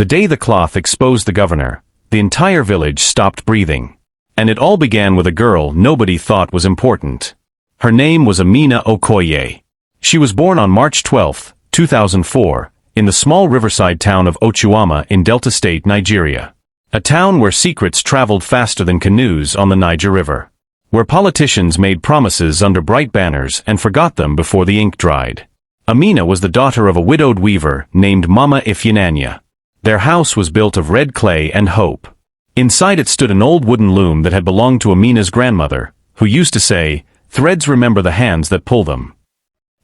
The day the cloth exposed the governor, the entire village stopped breathing. And it all began with a girl nobody thought was important. Her name was Amina Okoye. She was born on March 12, 2004, in the small riverside town of Ochuama in Delta State, Nigeria. A town where secrets traveled faster than canoes on the Niger River. Where politicians made promises under bright banners and forgot them before the ink dried. Amina was the daughter of a widowed weaver named Mama Ifyananya. Their house was built of red clay and hope. Inside it stood an old wooden loom that had belonged to Amina's grandmother, who used to say, "Threads remember the hands that pull them."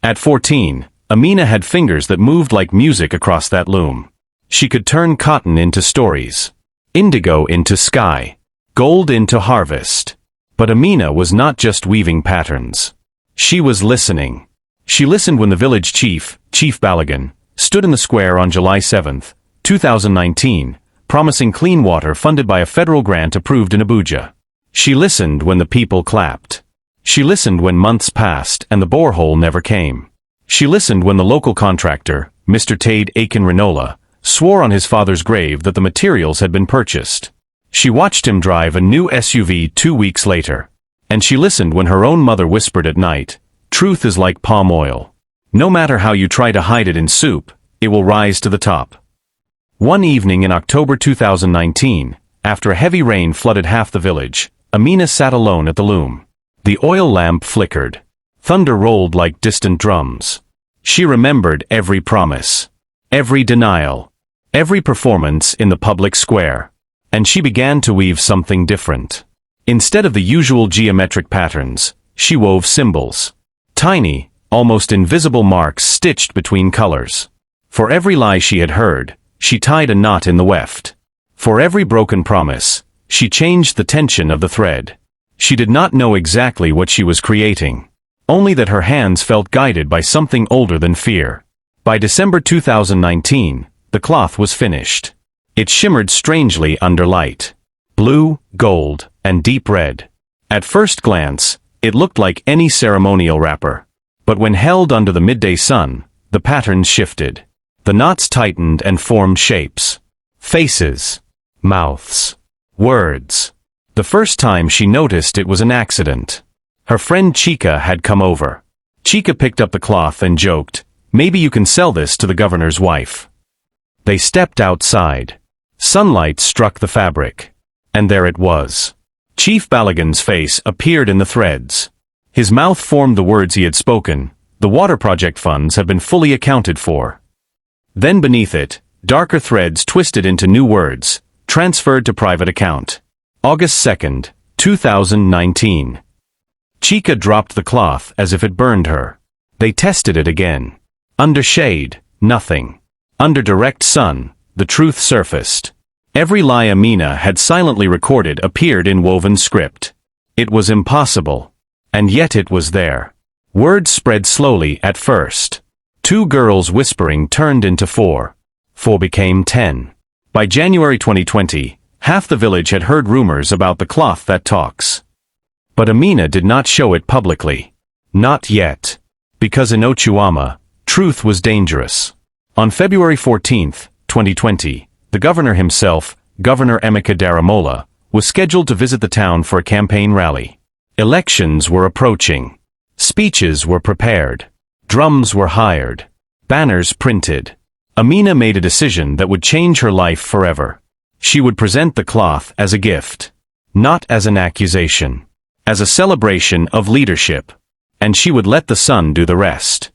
At 14, Amina had fingers that moved like music across that loom. She could turn cotton into stories, indigo into sky, gold into harvest. But Amina was not just weaving patterns. She was listening. She listened when the village chief, Chief Balagan, stood in the square on July 7, 2019, promising clean water funded by a federal grant approved in Abuja. She listened when the people clapped. She listened when months passed and the borehole never came. She listened when the local contractor, Mr. Tade Aiken Renola, swore on his father's grave that the materials had been purchased. She watched him drive a new SUV 2 weeks later. And she listened when her own mother whispered at night, "Truth is like palm oil. No matter how you try to hide it in soup, it will rise to the top." One evening in October 2019, after a heavy rain flooded half the village, Amina sat alone at the loom. The oil lamp flickered. Thunder rolled like distant drums. She remembered every promise, every denial, every performance in the public square. And she began to weave something different. Instead of the usual geometric patterns, she wove symbols. Tiny, almost invisible marks stitched between colors. For every lie she had heard, she tied a knot in the weft. For every broken promise, she changed the tension of the thread. She did not know exactly what she was creating. Only that her hands felt guided by something older than fear. By December 2019, the cloth was finished. It shimmered strangely under light. Blue, gold, and deep red. At first glance, it looked like any ceremonial wrapper. But when held under the midday sun, the patterns shifted. The knots tightened and formed shapes. Faces. Mouths. Words. The first time she noticed it was an accident. Her friend Chika had come over. Chika picked up the cloth and joked, "Maybe you can sell this to the governor's wife." They stepped outside. Sunlight struck the fabric. And there it was. Chief Balagan's face appeared in the threads. His mouth formed the words he had spoken. "The water project funds have been fully accounted for." Then beneath it, darker threads twisted into new words, transferred to private account. August 2, 2019. Chika dropped the cloth as if it burned her. They tested it again. Under shade, nothing. Under direct sun, the truth surfaced. Every lie Amina had silently recorded appeared in woven script. It was impossible. And yet it was there. Words spread slowly at first. 2 girls whispering turned into 4. 4 became 10. By January 2020, half the village had heard rumors about the cloth that talks. But Amina did not show it publicly. Not yet. Because in Ochuama, truth was dangerous. On February 14, 2020, the governor himself, Governor Emeka Daramola, was scheduled to visit the town for a campaign rally. Elections were approaching. Speeches were prepared. Drums were hired. Banners printed. Amina made a decision that would change her life forever. She would present the cloth as a gift. Not as an accusation. As a celebration of leadership. And she would let the sun do the rest.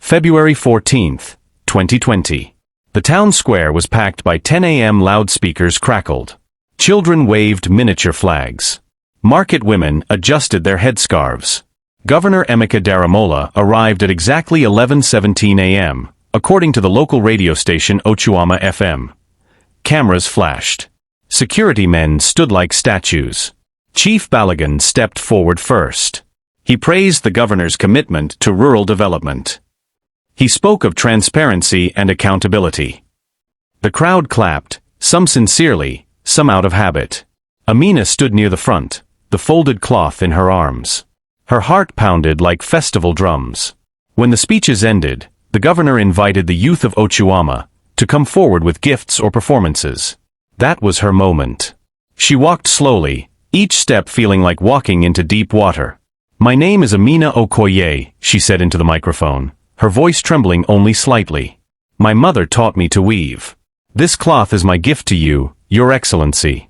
February 14, 2020. The town square was packed by 10 a.m. loudspeakers crackled. Children waved miniature flags. Market women adjusted their headscarves. Governor Emeka Daramola arrived at exactly 11:17 a.m., according to the local radio station Ochuama FM. Cameras flashed. Security men stood like statues. Chief Balagan stepped forward first. He praised the governor's commitment to rural development. He spoke of transparency and accountability. The crowd clapped, some sincerely, some out of habit. Amina stood near the front, the folded cloth in her arms. Her heart pounded like festival drums. When the speeches ended, the governor invited the youth of Ochuama to come forward with gifts or performances. That was her moment. She walked slowly, each step feeling like walking into deep water. "My name is Amina Okoye," she said into the microphone, her voice trembling only slightly. "My mother taught me to weave. This cloth is my gift to you, Your Excellency."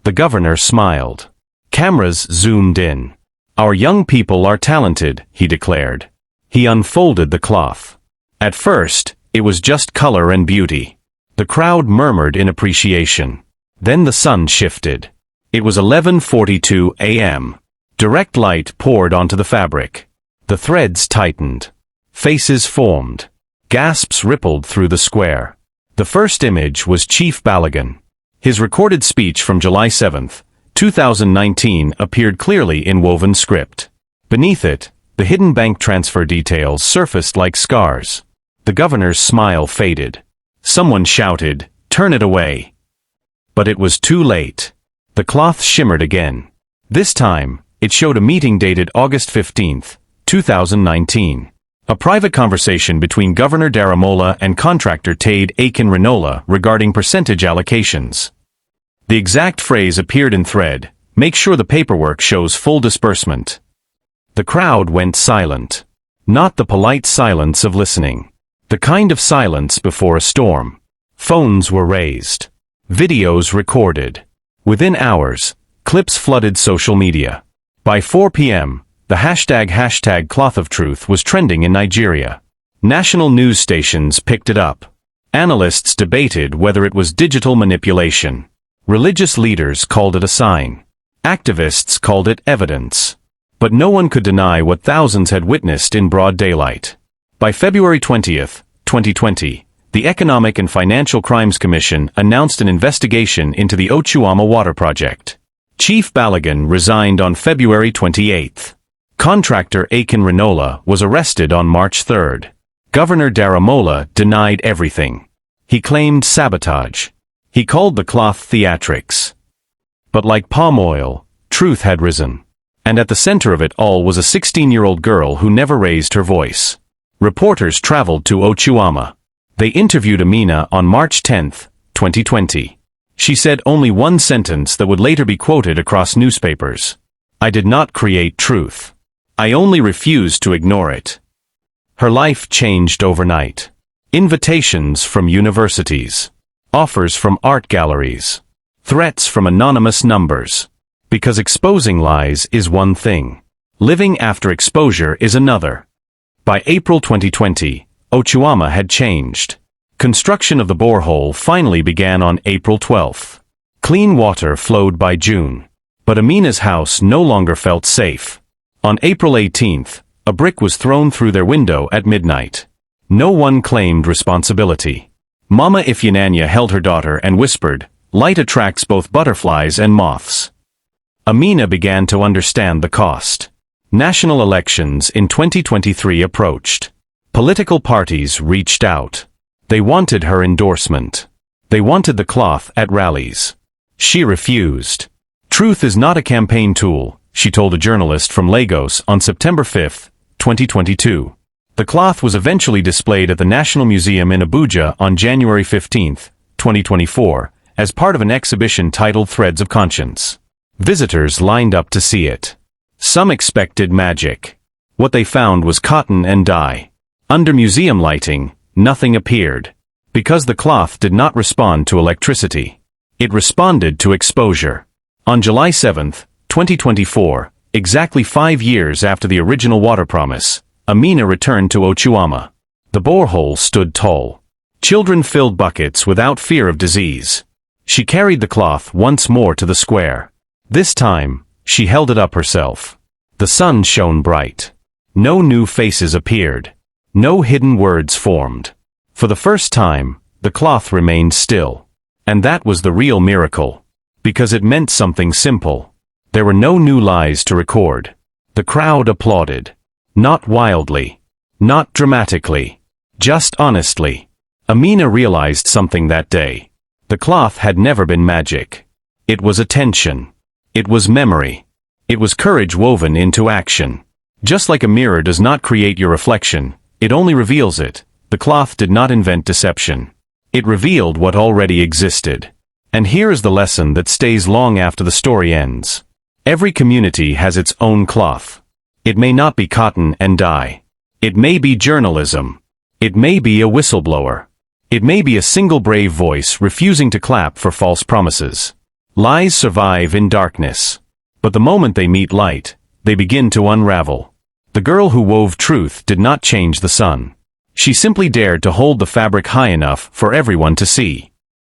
The governor smiled. Cameras zoomed in. "Our young people are talented," he declared. He unfolded the cloth. At first, it was just color and beauty. The crowd murmured in appreciation. Then the sun shifted. It was 11:42 a.m. Direct light poured onto the fabric. The threads tightened. Faces formed. Gasps rippled through the square. The first image was Chief Balagan. His recorded speech from July 7, 2019 appeared clearly in woven script. Beneath it, the hidden bank transfer details surfaced like scars. The governor's smile faded. Someone shouted, "Turn it away." But it was too late. The cloth shimmered again. This time, it showed a meeting dated August 15, 2019. A private conversation between Governor Daramola and contractor Tade Akin-Renola regarding percentage allocations. The exact phrase appeared in thread, "Make sure the paperwork shows full disbursement." The crowd went silent. Not the polite silence of listening. The kind of silence before a storm. Phones were raised. Videos recorded. Within hours, clips flooded social media. By 4 p.m., the hashtag #ClothOfTruth was trending in Nigeria. National news stations picked it up. Analysts debated whether it was digital manipulation. Religious leaders called it a sign. Activists called it evidence. But no one could deny what thousands had witnessed in broad daylight. By February 20, 2020, the Economic and Financial Crimes Commission announced an investigation into the Ochuama water project. Chief Balagan resigned on February 28. Contractor Akin-Renola was arrested on March 3. Governor Daramola denied everything. He claimed sabotage. He called the cloth theatrics. But like palm oil, truth had risen. And at the center of it all was a 16-year-old girl who never raised her voice. Reporters traveled to Ochuama. They interviewed Amina on March 10, 2020. She said only one sentence that would later be quoted across newspapers. "I did not create truth. I only refused to ignore it." Her life changed overnight. Invitations from universities. Offers from art galleries. Threats from anonymous numbers. Because exposing lies is one thing. Living after exposure is another. By April 2020, Ochuama had changed. Construction of the borehole finally began on April 12. Clean water flowed by June. But Amina's house no longer felt safe. On April 18, a brick was thrown through their window at midnight. No one claimed responsibility. Mama Ifyananya held her daughter and whispered, "Light attracts both butterflies and moths." Amina began to understand the cost. National elections in 2023 approached. Political parties reached out. They wanted her endorsement. They wanted the cloth at rallies. She refused. "Truth is not a campaign tool," she told a journalist from Lagos on September 5, 2022. The cloth was eventually displayed at the National Museum in Abuja on January 15, 2024, as part of an exhibition titled Threads of Conscience. Visitors lined up to see it. Some expected magic. What they found was cotton and dye. Under museum lighting, nothing appeared. Because the cloth did not respond to electricity. It responded to exposure. On July 7, 2024, exactly 5 years after the original water promise, Amina returned to Ochuama. The borehole stood tall. Children filled buckets without fear of disease. She carried the cloth once more to the square. This time, she held it up herself. The sun shone bright. No new faces appeared. No hidden words formed. For the first time, the cloth remained still. And that was the real miracle. Because it meant something simple. There were no new lies to record. The crowd applauded. Not wildly. Not dramatically. Just honestly. Amina realized something that day. The cloth had never been magic. It was attention. It was memory. It was courage woven into action. Just like a mirror does not create your reflection, it only reveals it, the cloth did not invent deception. It revealed what already existed. And here is the lesson that stays long after the story ends. Every community has its own cloth. It may not be cotton and dye. It may be journalism. It may be a whistleblower. It may be a single brave voice refusing to clap for false promises. Lies survive in darkness. But the moment they meet light, they begin to unravel. The girl who wove truth did not change the sun. She simply dared to hold the fabric high enough for everyone to see.